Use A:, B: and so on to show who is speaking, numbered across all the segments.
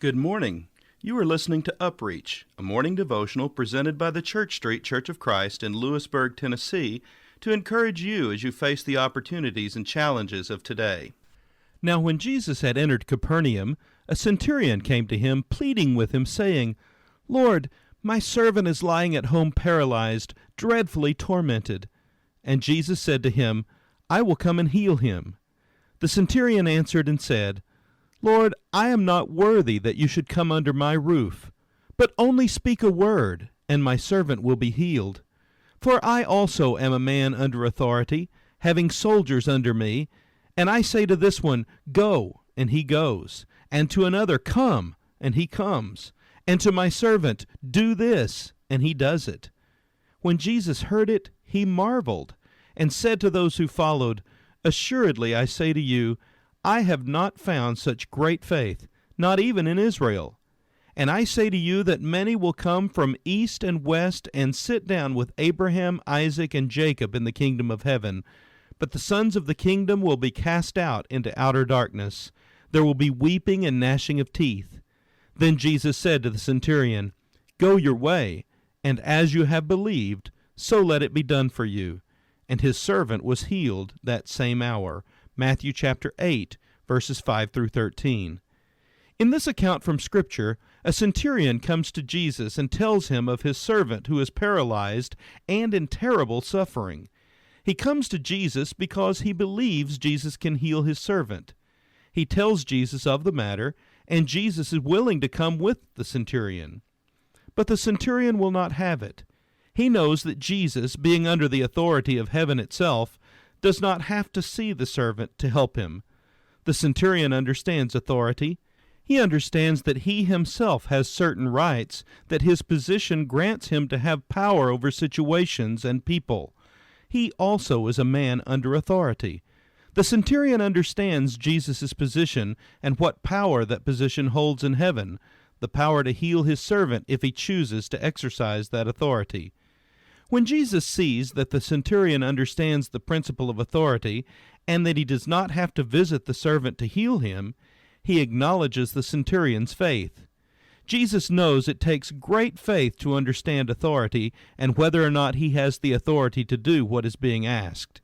A: Good morning. You are listening to UpReach, a morning devotional presented by the Church Street Church of Christ in Lewisburg, Tennessee, to encourage you as you face the opportunities and challenges of today. Now when Jesus had entered Capernaum, a centurion came to him, pleading with him, saying, "Lord, my servant is lying at home paralyzed, dreadfully tormented." And Jesus said to him, "I will come and heal him." The centurion answered and said, "Lord, I am not worthy that you should come under my roof, but only speak a word, and my servant will be healed. For I also am a man under authority, having soldiers under me, and I say to this one, 'Go,' and he goes, and to another, 'Come,' and he comes, and to my servant, 'Do this,' and he does it." When Jesus heard it, he marveled, and said to those who followed, "Assuredly I say to you, I have not found such great faith, not even in Israel. And I say to you that many will come from east and west and sit down with Abraham, Isaac, and Jacob in the kingdom of heaven. But the sons of the kingdom will be cast out into outer darkness. There will be weeping and gnashing of teeth." Then Jesus said to the centurion, "Go your way, and as you have believed, so let it be done for you." And his servant was healed that same hour. Matthew chapter 8, verses 5 through 13. In this account from Scripture, a centurion comes to Jesus and tells him of his servant who is paralyzed and in terrible suffering. He comes to Jesus because he believes Jesus can heal his servant. He tells Jesus of the matter, and Jesus is willing to come with the centurion. But the centurion will not have it. He knows that Jesus, being under the authority of heaven itself, does not have to see the servant to help him. The centurion understands authority. He understands that he himself has certain rights, that his position grants him to have power over situations and people. He also is a man under authority. The centurion understands Jesus' position and what power that position holds in heaven, the power to heal his servant if he chooses to exercise that authority. When Jesus sees that the centurion understands the principle of authority and that he does not have to visit the servant to heal him, he acknowledges the centurion's faith. Jesus knows it takes great faith to understand authority and whether or not he has the authority to do what is being asked.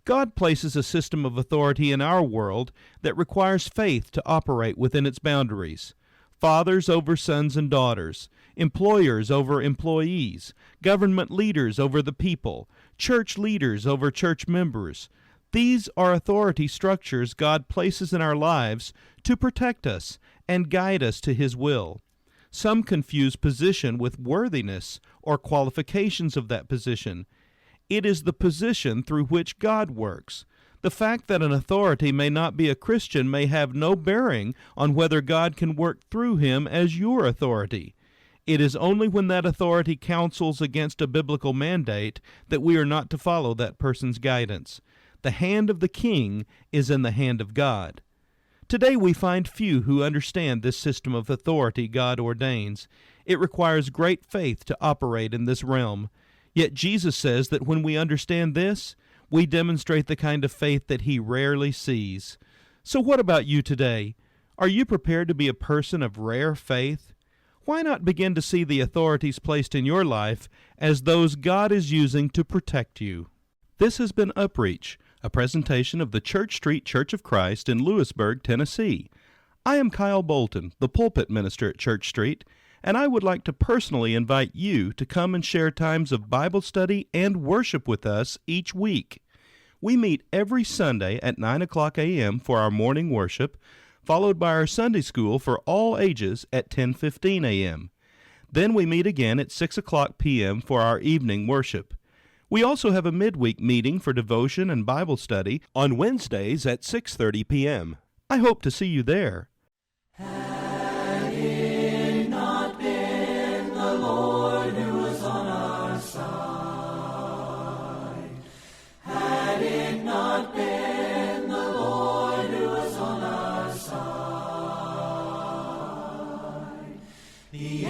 A: God places a system of authority in our world that requires faith to operate within its boundaries. Fathers over sons and daughters, employers over employees, government leaders over the people, church leaders over church members. These are authority structures God places in our lives to protect us and guide us to His will. Some confuse position with worthiness or qualifications of that position. It is the position through which God works. The fact that an authority may not be a Christian may have no bearing on whether God can work through him as your authority. It is only when that authority counsels against a biblical mandate that we are not to follow that person's guidance. The hand of the king is in the hand of God. Today we find few who understand this system of authority God ordains. It requires great faith to operate in this realm. Yet Jesus says that when we understand this, we demonstrate the kind of faith that He rarely sees. So what about you today? Are you prepared to be a person of rare faith? Why not begin to see the authorities placed in your life as those God is using to protect you? This has been UpReach, a presentation of the Church Street Church of Christ in Lewisburg, Tennessee. I am Kyle Bolton, the pulpit minister at Church Street, and I would like to personally invite you to come and share times of Bible study and worship with us each week. We meet every Sunday at 9 o'clock a.m. for our morning worship, followed by our Sunday school for all ages at 10:15 a.m. Then we meet again at 6 o'clock p.m. for our evening worship. We also have a midweek meeting for devotion and Bible study on Wednesdays at 6:30 p.m. I hope to see you there.
B: Had it not been the Lord who was on our side, had it not been the Lord who was on our side, the